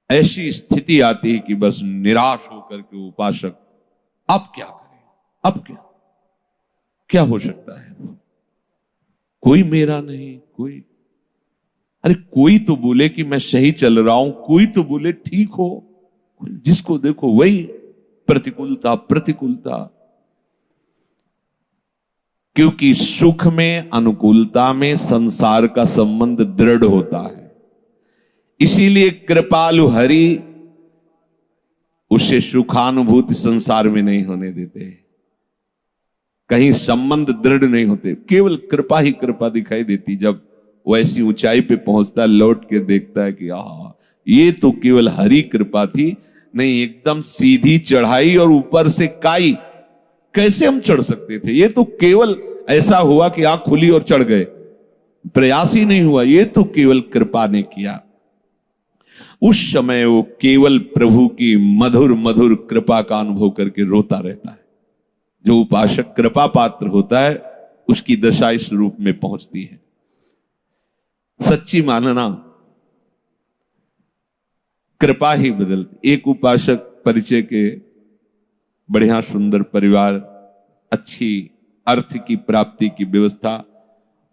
ऐसी स्थिति आती है कि बस निराश होकर के उपासक अब क्या करें, अब क्या क्या हो सकता है, कोई मेरा नहीं, कोई, अरे कोई तो बोले कि मैं सही चल रहा हूं, कोई तो बोले ठीक हो, जिसको देखो वही प्रतिकूलता प्रतिकूलता। क्योंकि सुख में, अनुकूलता में संसार का संबंध दृढ़ होता है, इसीलिए कृपालु हरि उसे सुखानुभूति संसार में नहीं होने देते, कहीं संबंध दृढ़ नहीं होते, केवल कृपा ही कृपा दिखाई देती। जब वो ऐसी ऊंचाई पे पहुंचता है, लौट के देखता है कि आहा, ये तो केवल हरि कृपा थी, नहीं एकदम सीधी चढ़ाई और ऊपर से काई, कैसे हम चढ़ सकते थे, ये तो केवल ऐसा हुआ कि आंख खुली और चढ़ गए, प्रयास ही नहीं हुआ, ये तो केवल कृपा ने किया। उस समय वो केवल प्रभु की मधुर मधुर कृपा का अनुभव करके रोता रहता है। जो उपासक कृपा पात्र होता है उसकी दशा इस रूप में पहुंचती है। सच्ची मानना, कृपा ही बदलती। एक उपासक परिचय के, बढ़िया सुंदर परिवार, अच्छी अर्थ की प्राप्ति की व्यवस्था,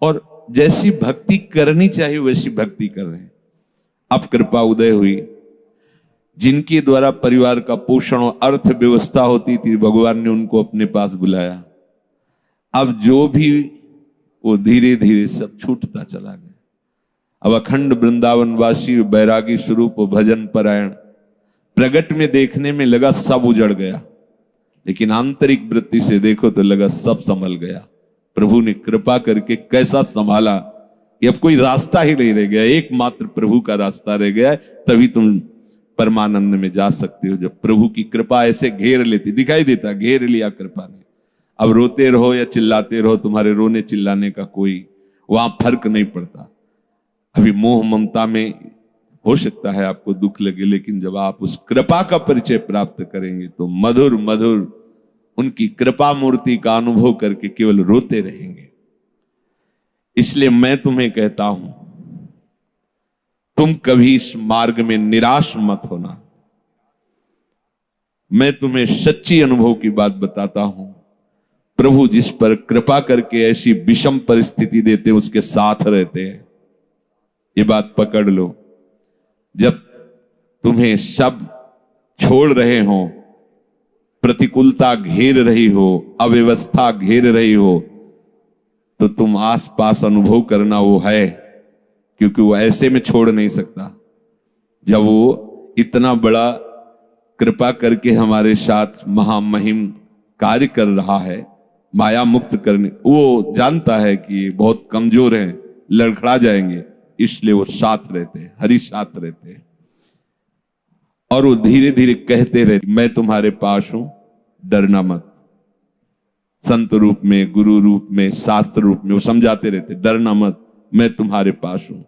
और जैसी भक्ति करनी चाहिए वैसी भक्ति कर रहे हैं। अब कृपा उदय हुई, जिनके द्वारा परिवार का पोषण और अर्थ व्यवस्था होती थी, भगवान ने उनको अपने पास बुलाया। अब जो भी वो धीरे धीरे सब छूटता चला गया। अब अखंड वृंदावनवासी बैरागी स्वरूप भजन परायण प्रगट में देखने में लगा सब उजड़ गया, लेकिन आंतरिक वृत्ति से देखो तो लगा सब संभल गया। प्रभु ने कृपा करके कैसा संभाला कि अब कोई रास्ता ही नहीं रह गया, एकमात्र प्रभु का रास्ता रह गया है। तभी तुम परमानंद में जा सकते हो, जब प्रभु की कृपा ऐसे घेर लेती, दिखाई देता घेर लिया कृपा ने। अब रोते रहो या चिल्लाते रहो, तुम्हारे रोने चिल्लाने का कोई वहां फर्क नहीं पड़ता। अभी मोह ममता में हो सकता है आपको दुख लगे, लेकिन जब आप उस कृपा का परिचय प्राप्त करेंगे तो मधुर मधुर उनकी कृपा मूर्ति का अनुभव करके केवल रोते रहेंगे। इसलिए मैं तुम्हें कहता हूं, तुम कभी इस मार्ग में निराश मत होना। मैं तुम्हें सच्ची अनुभव की बात बताता हूं, प्रभु जिस पर कृपा करके ऐसी विषम परिस्थिति देते उसके साथ रहते हैं। ये बात पकड़ लो। जब तुम्हें सब छोड़ रहे हो, प्रतिकूलता घेर रही हो, अव्यवस्था घेर रही हो, तो तुम आसपास अनुभव करना वो है, क्योंकि वो ऐसे में छोड़ नहीं सकता। जब वो इतना बड़ा कृपा करके हमारे साथ महामहिम कार्य कर रहा है, माया मुक्त करने, वो जानता है कि बहुत कमजोर हैं, लड़खड़ा जाएंगे, इसलिए वो साथ रहते हैं, हरि साथ रहते हैं। और वो धीरे धीरे कहते रहते, मैं तुम्हारे पास हूं, डरना मत। संत रूप में, गुरु रूप में, शास्त्र रूप में वो समझाते रहते, डरना मत, मैं तुम्हारे पास हूं।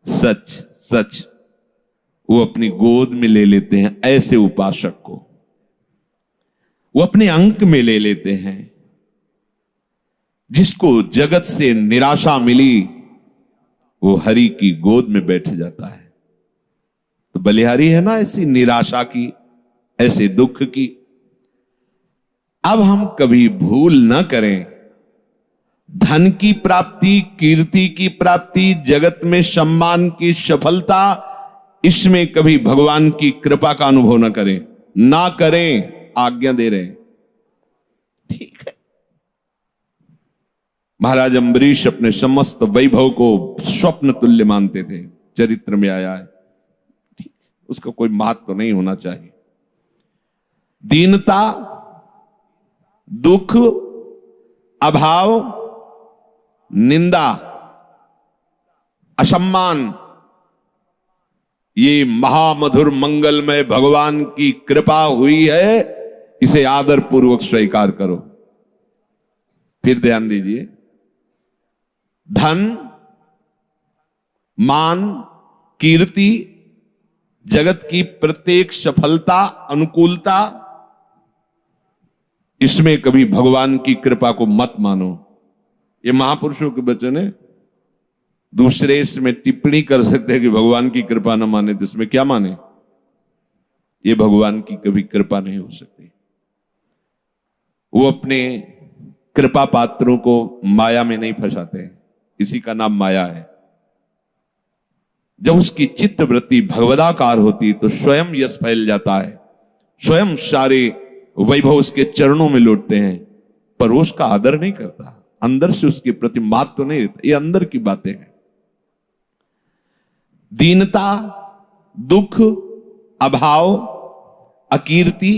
सच सच वो अपनी गोद में ले लेते हैं ऐसे उपासक को, वो अपने अंक में ले लेते हैं। जिसको जगत से निराशा मिली वो हरि की गोद में बैठ जाता है। तो बलिहारी है ना ऐसी निराशा की, ऐसे दुख की। अब हम कभी भूल न करें, धन की प्राप्ति, कीर्ति की प्राप्ति, जगत में सम्मान की सफलता, इसमें कभी भगवान की कृपा का अनुभव न करें, ना करें, आज्ञा दे रहे हैं। ठीक है, महाराज अम्बरीश अपने समस्त वैभव को स्वप्न तुल्य मानते थे, चरित्र में आया है। ठीक, उसका कोई महत्व तो नहीं होना चाहिए। दीनता, दुख, अभाव, निंदा, असम्मान, ये महामधुर मंगलमय भगवान की कृपा हुई है, इसे आदर पूर्वक स्वीकार करो। फिर ध्यान दीजिए, धन, मान, कीर्ति, जगत की प्रत्येक सफलता, अनुकूलता, इसमें कभी भगवान की कृपा को मत मानो। ये महापुरुषों के वचन है। दूसरे इसमें टिप्पणी कर सकते हैं कि भगवान की कृपा न माने, तो इसमें क्या माने? ये भगवान की कभी कृपा नहीं हो सकती। वो अपने कृपा पात्रों को माया में नहीं फंसाते, इसी का नाम माया है। जब उसकी चित्त वृत्ति भगवदाकार होती तो स्वयं यश फैल जाता है, स्वयं सारे वैभव उसके चरणों में लौटते हैं, पर वो उसका आदर नहीं करता, अंदर से उसके प्रति मात तो नहीं देता। ये अंदर की बातें हैं। दीनता, दुख, अभाव, अकीर्ति,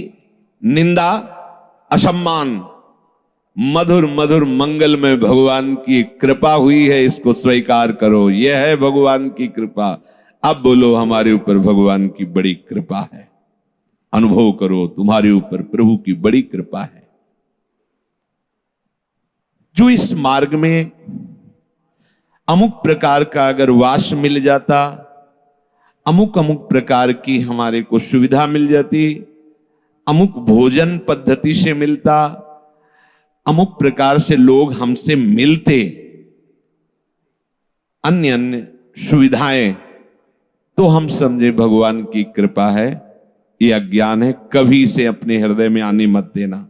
निंदा, असम्मान, मधुर मधुर मंगल में भगवान की कृपा हुई है, इसको स्वीकार करो। यह है भगवान की कृपा। अब बोलो हमारे ऊपर भगवान की बड़ी कृपा है। अनुभव करो तुम्हारे ऊपर प्रभु की बड़ी कृपा है। जो इस मार्ग में अमुक प्रकार का अगर वास मिल जाता, अमुक अमुक प्रकार की हमारे को सुविधा मिल जाती, अमुक भोजन पद्धति से मिलता, अमुक प्रकार से लोग हमसे मिलते, अन्य अन्य सुविधाएं, तो हम समझे भगवान की कृपा है। ये अज्ञान है, कभी इसे अपने हृदय में आने मत देना।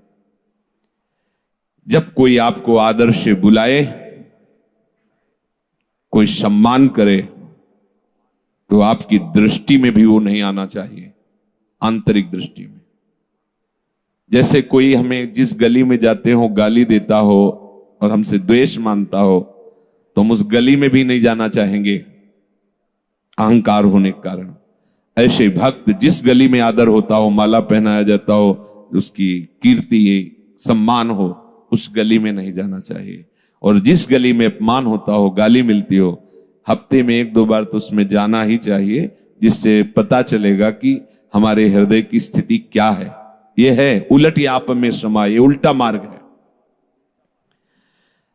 जब कोई आपको आदर से बुलाए, कोई सम्मान करे, तो आपकी दृष्टि में भी वो नहीं आना चाहिए, आंतरिक दृष्टि में। जैसे कोई हमें जिस गली में जाते हो गाली देता हो और हमसे द्वेष मानता हो, तो हम उस गली में भी नहीं जाना चाहेंगे, अहंकार होने के कारण। ऐसे भक्त जिस गली में आदर होता हो, माला पहनाया जाता हो, उसकी कीर्ति सम्मान हो, उस गली में नहीं जाना चाहिए। और जिस गली में अपमान होता हो, गाली मिलती हो, हफ्ते में 1-2 बार तो उसमें जाना ही चाहिए, जिससे पता चलेगा कि हमारे हृदय की स्थिति क्या है। यह है उलट याप में समा, ये उल्टा मार्ग है।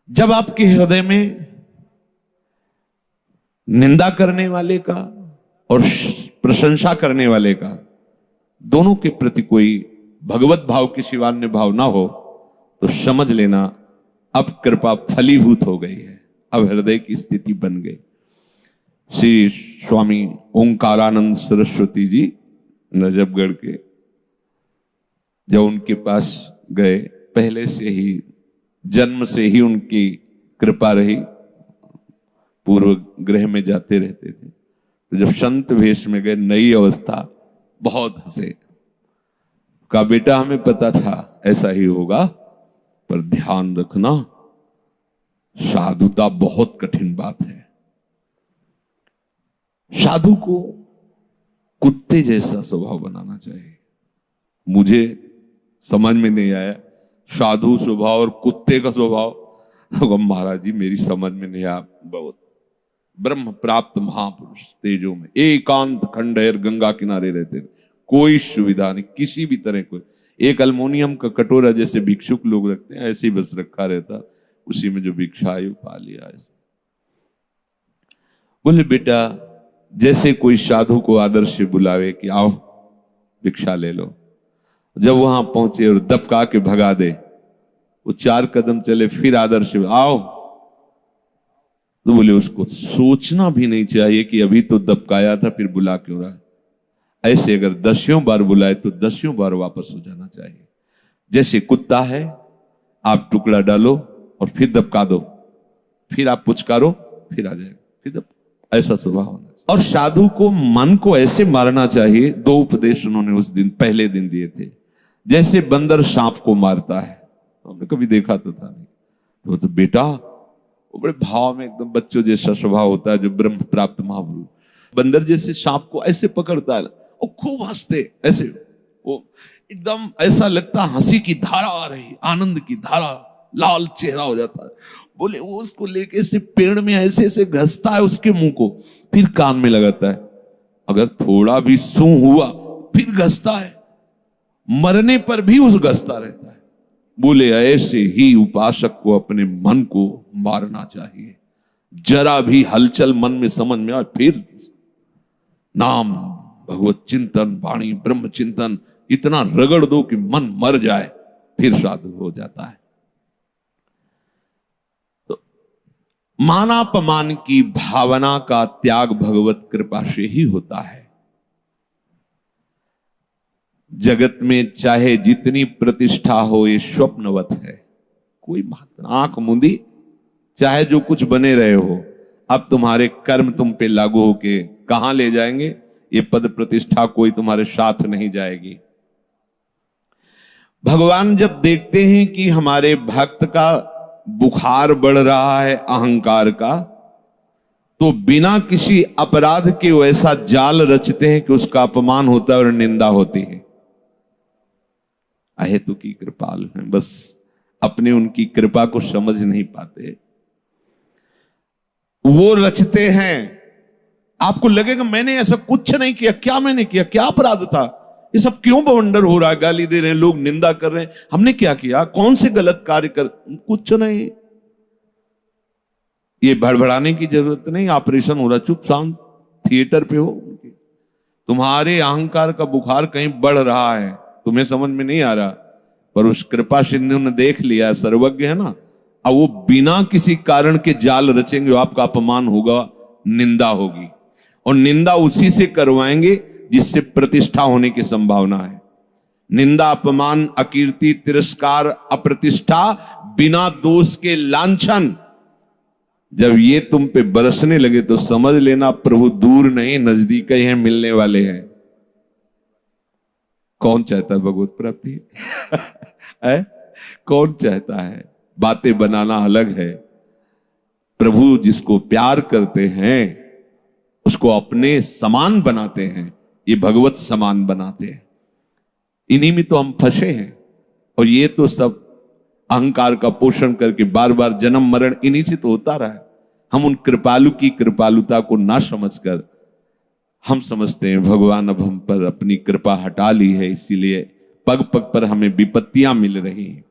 जब आपके हृदय में निंदा करने वाले का और प्रशंसा करने वाले का, दोनों के प्रति कोई भगवत भाव की शिवान्य भाव ना हो, तो समझ लेना अब कृपा फलीभूत हो गई है, अब हृदय की स्थिति बन गई। श्री स्वामी ओंकारानंद सरस्वती जी नजफगढ़ के, जब उनके पास गए, पहले से ही जन्म से ही उनकी कृपा रही, पूर्व ग्रह में जाते रहते थे। तो जब संत वेश में गए, नई अवस्था, बहुत हंसे। कहा बेटा हमें पता था ऐसा ही होगा, पर ध्यान रखना साधुता बहुत कठिन बात है। साधु को कुत्ते जैसा स्वभाव बनाना चाहिए। मुझे समझ में नहीं आया साधु स्वभाव और कुत्ते का स्वभाव। महाराज जी मेरी समझ में नहीं आया। बहुत ब्रह्म प्राप्त महापुरुष तेजों में एकांत खंडहर गंगा किनारे रहते थे, कोई सुविधा नहीं किसी भी तरह। कोई एक अल्मोनियम का कटोरा जैसे भिक्षुक लोग रखते हैं, ऐसे ही बस रखा रहता, उसी में जो भिक्षा आई पा लिया। ऐसे बोले बेटा जैसे कोई साधु को आदर से बुलावे कि आओ भिक्षा ले लो, जब वहां पहुंचे और दबका के भगा दे, वो 4 कदम चले फिर आदर से आओ, तो बोले उसको सोचना भी नहीं चाहिए कि अभी तो दबकाया था फिर बुला क्यों रहा है। ऐसे अगर 10 बार बुलाए तो 10 बार वापस हो जाना चाहिए। जैसे कुत्ता है, आप टुकड़ा डालो और फिर दबका दो, फिर आप पुचकारो फिर आ जाएगा, फिर ऐसा स्वभाव होना चाहिए। और साधु को मन को ऐसे मारना चाहिए। 2 उपदेश उन्होंने उस दिन पहले दिन दिए थे। जैसे बंदर सांप को मारता है, हमने कभी देखा तो था नहीं, तो बेटा वो बड़े भाव में एकदम बच्चों जैसा स्वभाव होता है जो ब्रह्म प्राप्त महापुरुष, बंदर जैसे सांप को ऐसे पकड़ता है और खूब हंसते, ऐसे वो एकदम ऐसा लगता हंसी की धारा आ रही, आनंद की धारा, लाल चेहरा हो जाता है। बोले वो उसको लेके से पेड़ में ऐसे ऐसे घसता है उसके मुंह को, फिर कान में लगाता है, अगर थोड़ा भी सूं हुआ फिर घसता है, मरने पर भी उस घसता रहता है। बोले ऐसे ही उपासक को अपने मन को मारना चाहिए। जरा भी हलचल मन में समझ में आए फिर नाम भगवत चिंतन, वाणी ब्रह्म चिंतन इतना रगड़ दो कि मन मर जाए, फिर साधु हो जाता है। तो मानापमान की भावना का त्याग भगवत कृपा से ही होता है। जगत में चाहे जितनी प्रतिष्ठा हो ये स्वप्नवत है, कोई बात आंख मूंदी चाहे जो कुछ बने रहे हो, अब तुम्हारे कर्म तुम पे लागू होके कहां ले जाएंगे? ये पद प्रतिष्ठा कोई तुम्हारे साथ नहीं जाएगी। भगवान जब देखते हैं कि हमारे भक्त का बुखार बढ़ रहा है अहंकार का, तो बिना किसी अपराध के वैसा जाल रचते हैं कि उसका अपमान होता है और निंदा होती है। अहेतु की कृपाल है, बस अपने उनकी कृपा को समझ नहीं पाते। वो रचते हैं, आपको लगेगा मैंने ऐसा कुछ नहीं किया, क्या मैंने किया, क्या अपराध था, ये सब क्यों बवंडर हो रहा है, गाली दे रहे हैं लोग, निंदा कर रहे हैं, हमने क्या किया, कौन से गलत कार्य कर, कुछ नहीं। ये भड़बड़ाने की जरूरत नहीं, ऑपरेशन हो रहा, चुप शांत थिएटर पे हो। तुम्हारे अहंकार का बुखार कहीं बढ़ रहा है, तुम्हें समझ में नहीं आ रहा, पर उस कृपा सिंधु ने देख लिया, सर्वज्ञ है ना। अब वो बिना किसी कारण के जाल रचेंगे, आपका अपमान होगा, निंदा होगी, और निंदा उसी से करवाएंगे जिससे प्रतिष्ठा होने की संभावना है। निंदा, अपमान, अकीर्ति, तिरस्कार, अप्रतिष्ठा, बिना दोष के लांछन, जब ये तुम पे बरसने लगे तो समझ लेना प्रभु दूर नहीं नजदीक ही हैं, मिलने वाले हैं। कौन चाहता है भगवत प्राप्ति? है? कौन चाहता है? बातें बनाना अलग है, प्रभु जिसको प्यार करते हैं उसको अपने समान बनाते हैं, ये भगवत समान बनाते हैं। इन्हीं में तो हम फंसे हैं, और ये तो सब अहंकार का पोषण करके बार बार जन्म मरण इन्हीं से तो होता रहा है। हम उन कृपालु की कृपालुता को ना समझकर हम समझते हैं भगवान अब हम पर अपनी कृपा हटा ली है, इसीलिए पग पग पर हमें विपत्तियां मिल रही हैं।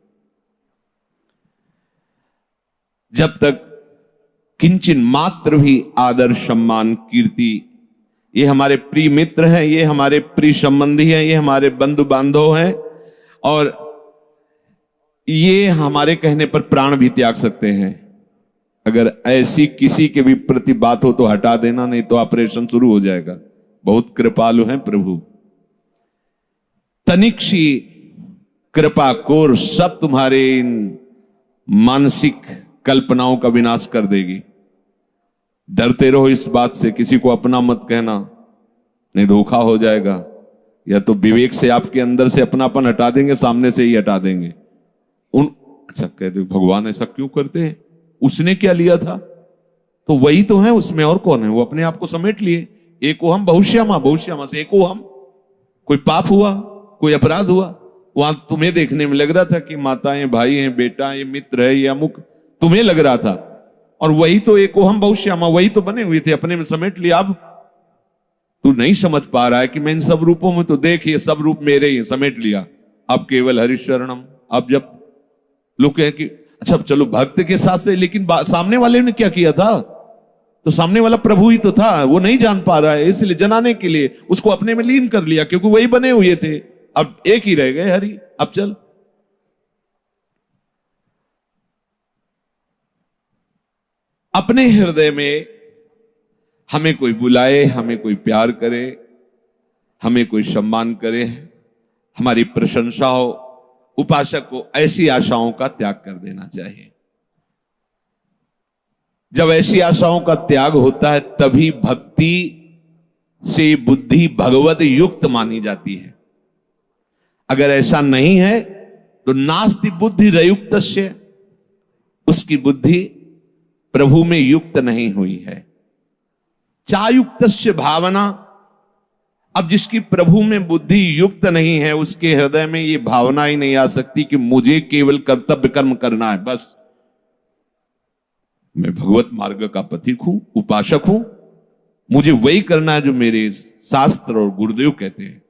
जब तक किंचन मात्र भी आदर, सम्मान, कीर्ति, ये हमारे प्रिय मित्र हैं, ये हमारे प्रिय संबंधी हैं, ये हमारे बंधु बांधव हैं, और ये हमारे कहने पर प्राण भी त्याग सकते हैं। अगर ऐसी किसी के भी प्रति बात हो तो हटा देना, नहीं तो ऑपरेशन शुरू हो जाएगा। बहुत कृपालु हैं प्रभु। तनिक सी कृपा कोर सब तुम्हारे इन मानसिक कल्पनाओं का विनाश कर देगी। डरते रहो इस बात से, किसी को अपना मत कहना, नहीं धोखा हो जाएगा। या तो विवेक से आपके अंदर से अपनापन हटा देंगे, सामने से ही हटा देंगे। अच्छा कहते भगवान ऐसा क्यों करते हैं, उसने क्या लिया था, तो वही तो है उसमें, और कौन है, वो अपने आप को समेट लिए। एको हम बहुश्यामा, बहुश्यामा से एको हम। कोई पाप हुआ, कोई अपराध हुआ, वहां तुम्हें देखने में लग रहा था कि माताएं, भाई हैं, बेटा, ये मित्र है, ये अमुक, तुम्हें लग रहा था, और वही तो एको हम बहुश्यामा, वही तो बने हुए थे, अपने में समेट लिया। अब तू नहीं समझ पा रहा है कि मैं इन सब रूपों में, तो देख ये सब रूप मेरे ही, समेट लिया। अब केवल हरिशरणम। अब जब लोग कहें कि अच्छा चलो भक्त के साथ से, लेकिन सामने वाले ने क्या किया था, तो सामने वाला प्रभु ही तो था, वो नहीं जान पा रहा है, इसलिए जनाने के लिए उसको अपने में लीन कर लिया, क्योंकि वही बने हुए थे। अब एक ही रह गए, हरि। अब चल, अपने हृदय में हमें कोई बुलाए, हमें कोई प्यार करे, हमें कोई सम्मान करे, हमारी प्रशंसा हो, उपासक को ऐसी आशाओं का त्याग कर देना चाहिए। जब ऐसी आशाओं का त्याग होता है तभी भक्ति से बुद्धि भगवत युक्त मानी जाती है। अगर ऐसा नहीं है तो नास्ति बुद्धि रयुक्तस्य, उसकी बुद्धि प्रभु में युक्त नहीं हुई है। चायुक्तस्य भावना, अब जिसकी प्रभु में बुद्धि युक्त नहीं है उसके हृदय में ये भावना ही नहीं आ सकती कि मुझे केवल कर्तव्य कर्म करना है, बस मैं भगवत मार्ग का पथिक हूं, उपासक हूं, मुझे वही करना है जो मेरे शास्त्र और गुरुदेव कहते हैं।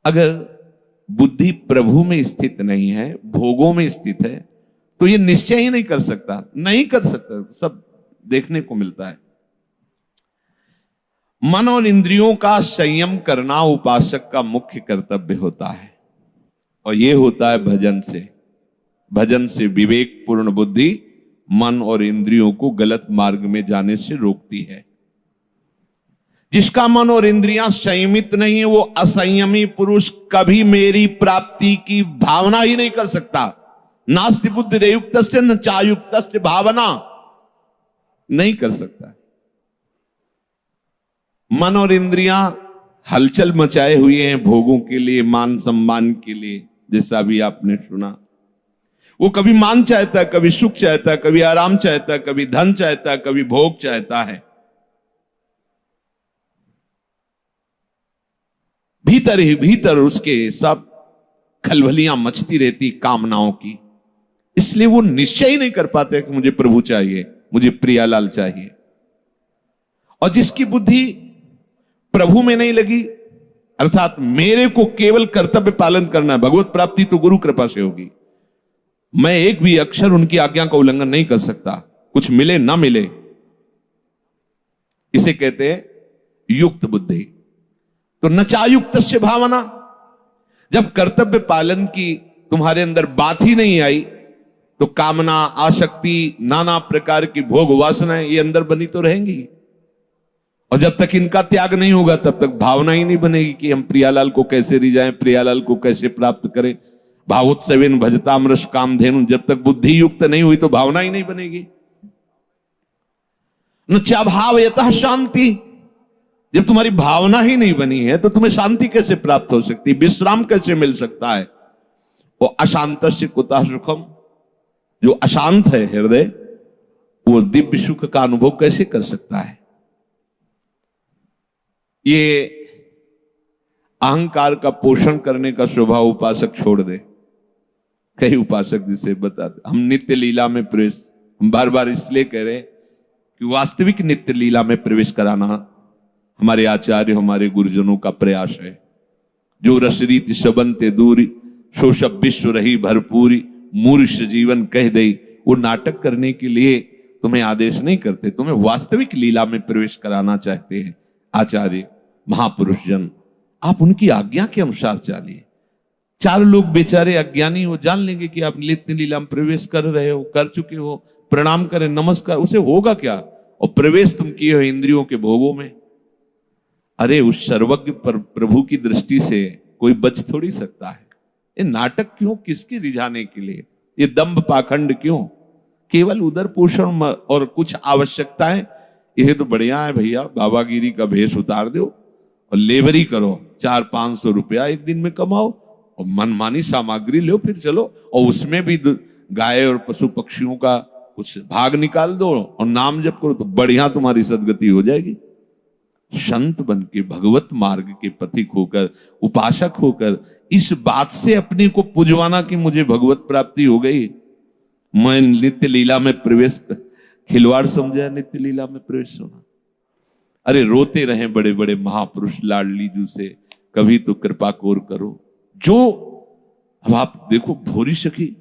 अगर बुद्धि प्रभु में स्थित नहीं है, भोगों में स्थित है, तो ये निश्चय ही नहीं कर सकता, नहीं कर सकता। सब देखने को मिलता है। मन और इंद्रियों का संयम करना उपासक का मुख्य कर्तव्य होता है, और यह होता है भजन से। भजन से विवेक पूर्ण बुद्धि मन और इंद्रियों को गलत मार्ग में जाने से रोकती है। जिसका मन और इंद्रियां संयमित नहीं है, वो असंयमी पुरुष कभी मेरी प्राप्ति की भावना ही नहीं कर सकता। नास्ति बुद्धि रेयुक्तस्य न चायुक्तस्य भावना, नहीं कर सकता। मन और इंद्रियां हलचल मचाए हुए हैं भोगों के लिए, मान सम्मान के लिए, जैसा भी आपने सुना। वो कभी मान चाहता है, कभी सुख चाहता है, कभी आराम चाहता है, कभी धन चाहता है, कभी भोग चाहता है। भीतर ही भीतर उसके सब खलबलियां मचती रहती कामनाओं की। इसलिए वो निश्चय ही नहीं कर पाते कि मुझे प्रभु चाहिए, मुझे प्रियालाल चाहिए। और जिसकी बुद्धि प्रभु में नहीं लगी, अर्थात मेरे को केवल कर्तव्य पालन करना है, भगवत प्राप्ति तो गुरु कृपा से होगी, मैं एक भी अक्षर उनकी आज्ञा का उल्लंघन नहीं कर सकता, कुछ मिले ना मिले। इसे कहते हैं युक्त बुद्धि। तो नचायुक्तस्य भावना, जब कर्तव्य पालन की तुम्हारे अंदर बात ही नहीं आई, तो कामना, आसक्ति, नाना प्रकार की भोग वासनाएं ये अंदर बनी तो रहेंगी। और जब तक इनका त्याग नहीं होगा तब तक भावना ही नहीं बनेगी कि हम प्रियालाल को कैसे रिझाएं, प्रियालाल को कैसे प्राप्त करें। भावोत्सवेन भजतामृष कामधेनु, जब तक बुद्धि युक्त नहीं हुई तो भावना ही नहीं बनेगी। न चाभावयतः शांति, जब तुम्हारी भावना ही नहीं बनी है तो तुम्हें शांति कैसे प्राप्त हो सकती, विश्राम कैसे मिल सकता है। वो अशांतस्य कुतः सुखम, जो अशांत है हृदय, वो दिव्य सुख का अनुभव कैसे कर सकता है। ये अहंकार का पोषण करने का स्वभाव उपासक छोड़ दे। कई उपासक जिसे बताते, हम नित्य लीला में प्रवेश, हम बार बार इसलिए कह रहे हैं कि वास्तविक नित्य लीला में प्रवेश कराना हमारे आचार्य, हमारे गुरुजनों का प्रयास है। जो रसरीत शबंते दूरी, सो सब विश्व रही भरपूरी, मूर्ख जीवन कह दई। वो नाटक करने के लिए तुम्हें आदेश नहीं करते, तुम्हें वास्तविक लीला में प्रवेश कराना चाहते हैं आचार्य, महापुरुष जन। आप उनकी आज्ञा के अनुसार चलिए। चार लोग बेचारे अज्ञानी हो, जान लेंगे कि आप नित्य लीला में प्रवेश कर रहे हो, कर चुके हो, प्रणाम करें, नमस्कार, उसे होगा क्या। और प्रवेश तुम किए हो इंद्रियों के भोगों में। अरे उस सर्वज्ञ प्रभु की दृष्टि से कोई बच थोड़ी सकता है। ये नाटक क्यों, किसकी रिझाने के लिए, ये दंभ पाखंड क्यों, केवल उदर पोषण और कुछ आवश्यकताएं। यह तो बढ़िया है भैया, बाबागिरी का भेष उतार दो और लेबरी करो, 400-500 रुपया एक दिन में कमाओ और मनमानी सामग्री लो, फिर चलो। और उसमें भी गाय और पशु पक्षियों का कुछ भाग निकाल दो और नाम जप करो, तो बढ़िया तुम्हारी सदगति हो जाएगी। संत बन के भगवत मार्ग के पथिक होकर, उपासक होकर, इस बात से अपने को पुजवाना कि मुझे भगवत प्राप्ति हो गई, मैं नित्य लीला में प्रवेश, खिलवाड़ समझा नित्य लीला में प्रवेश होना। अरे रोते रहे बड़े बड़े महापुरुष लाडली जू से, कभी तो कृपा कोर करो। जो अब आप देखो, भोरी सखी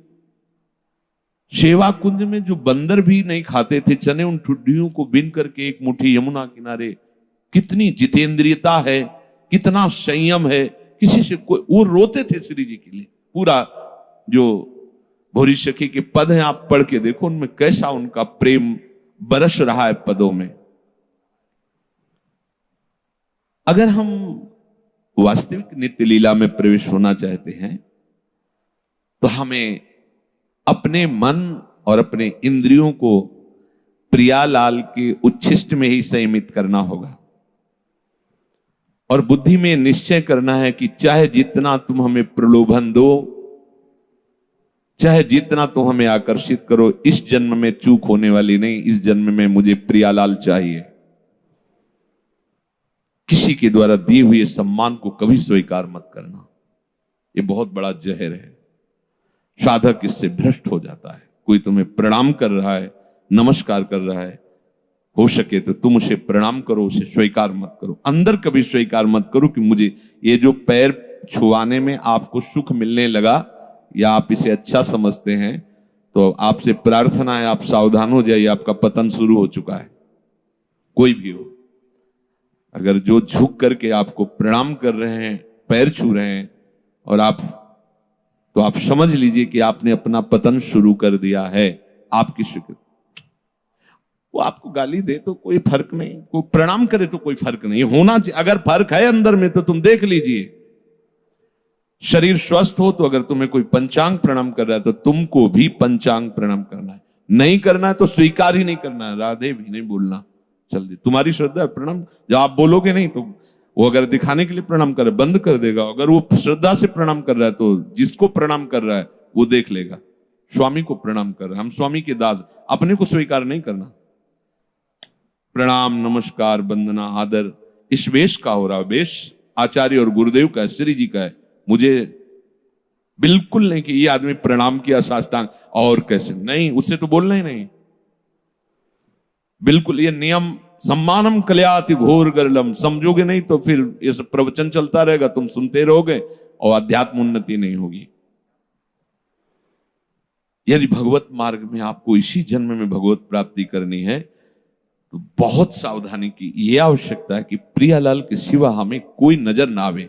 सेवा कुंज में जो बंदर भी नहीं खाते थे चने, उन ठुड्डियों को बिन करके एक मुट्ठी यमुना किनारे, कितनी जितेंद्रियता है, कितना संयम है। किसी से कोई, वो रोते थे श्री जी के लिए। पूरा जो भोरी सखी के पद हैं आप पढ़ के देखो, उनमें कैसा उनका प्रेम बरस रहा है पदों में। अगर हम वास्तविक नित्य लीला में प्रवेश होना चाहते हैं तो हमें अपने मन और अपने इंद्रियों को प्रियालाल के उच्छिष्ट में ही संयमित करना होगा। और बुद्धि में निश्चय करना है कि चाहे जितना तुम हमें प्रलोभन दो, चाहे जितना तुम हमें आकर्षित करो, इस जन्म में चूक होने वाली नहीं। इस जन्म में मुझे प्रियालाल चाहिए। किसी के द्वारा दिए हुए सम्मान को कभी स्वीकार मत करना, ये बहुत बड़ा जहर है। साधक इससे भ्रष्ट हो जाता है। कोई तुम्हें प्रणाम कर रहा है, नमस्कार कर रहा है, हो सके तो तुम उसे प्रणाम करो, उसे स्वीकार मत करो। अंदर कभी स्वीकार मत करो कि मुझे ये जो पैर छुआने में आपको सुख मिलने लगा या आप इसे अच्छा समझते हैं, तो आपसे प्रार्थना है आप सावधान हो जाइए, आपका पतन शुरू हो चुका है। कोई भी हो, अगर जो झुक करके आपको प्रणाम कर रहे हैं, पैर छू रहे हैं और तो आप समझ लीजिए कि आपने अपना पतन शुरू कर दिया है। आपकी स्वीकृति, वो आपको गाली दे तो कोई फर्क नहीं, कोई प्रणाम करे तो कोई फर्क नहीं होना चाहिए। अगर फर्क है अंदर में तो तुम देख लीजिए। शरीर स्वस्थ हो तो अगर तुम्हें कोई पंचांग प्रणाम कर रहा है तो तुमको भी पंचांग प्रणाम करना है, नहीं करना है तो स्वीकार ही नहीं करना है, राधे भी नहीं बोलना। जल्दी तुम्हारी श्रद्धा है प्रणाम, जब आप बोलोगे नहीं तो वो अगर दिखाने के लिए प्रणाम करे बंद कर देगा। अगर वो श्रद्धा से प्रणाम कर रहा है तो जिसको प्रणाम कर रहा है वो देख लेगा। स्वामी को प्रणाम कर रहा है, हम स्वामी के दास, अपने को स्वीकार नहीं करना। प्रणाम नमस्कार वंदना आदर इस वेश का हो रहा है, वेश आचार्य और गुरुदेव का है, श्री जी का है। मुझे बिल्कुल नहीं कि ये आदमी प्रणाम किया साष्टांग और कैसे, नहीं, उससे तो बोलना ही नहीं। बिल्कुल ये नियम सम्मानम कल्याति घोर गरलम, समझोगे नहीं तो फिर ये सब प्रवचन चलता रहेगा, तुम सुनते रहोगे और अध्यात्म उन्नति नहीं होगी। यदि भगवत मार्ग में आपको इसी जन्म में भगवत प्राप्ति करनी है तो बहुत सावधानी की यह आवश्यकता है कि प्रियालाल के सिवा हमें कोई नजर ना आवे,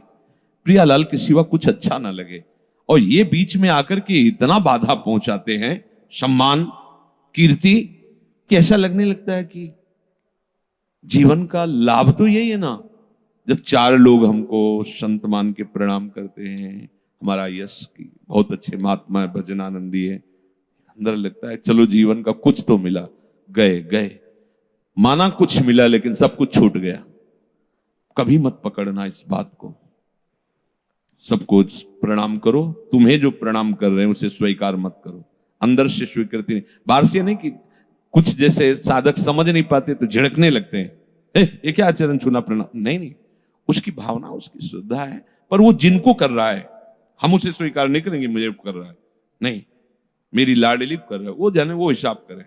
प्रियालाल के सिवा कुछ अच्छा ना लगे। और ये बीच में आकर के इतना बाधा पहुंचाते हैं, सम्मान कीर्ति, कि ऐसा लगने लगता है कि जीवन का लाभ तो यही है ना। जब चार लोग हमको संत मान के प्रणाम करते हैं, हमारा यश की बहुत अच्छे महात्मा है, भजनानंदी है, अंदर लगता है चलो जीवन का कुछ तो मिला, गए गए, माना कुछ मिला लेकिन सब कुछ छूट गया। कभी मत पकड़ना इस बात को, सबको प्रणाम करो, तुम्हें जो प्रणाम कर रहे हैं उसे स्वीकार मत करो, अंदर से स्वीकृति नहीं। बाहर से नहीं कि कुछ जैसे साधक समझ नहीं पाते तो झिड़कने लगते हैं, ये क्या चरण छूना प्रणाम, नहीं नहीं, उसकी भावना उसकी श्रद्धा है, पर वो जिनको कर रहा है हम उसे स्वीकार नहीं करेंगे, मुझे कर रहा है नहीं, मेरी लाडली कर रहा है, वो जाने वो हिसाब करें।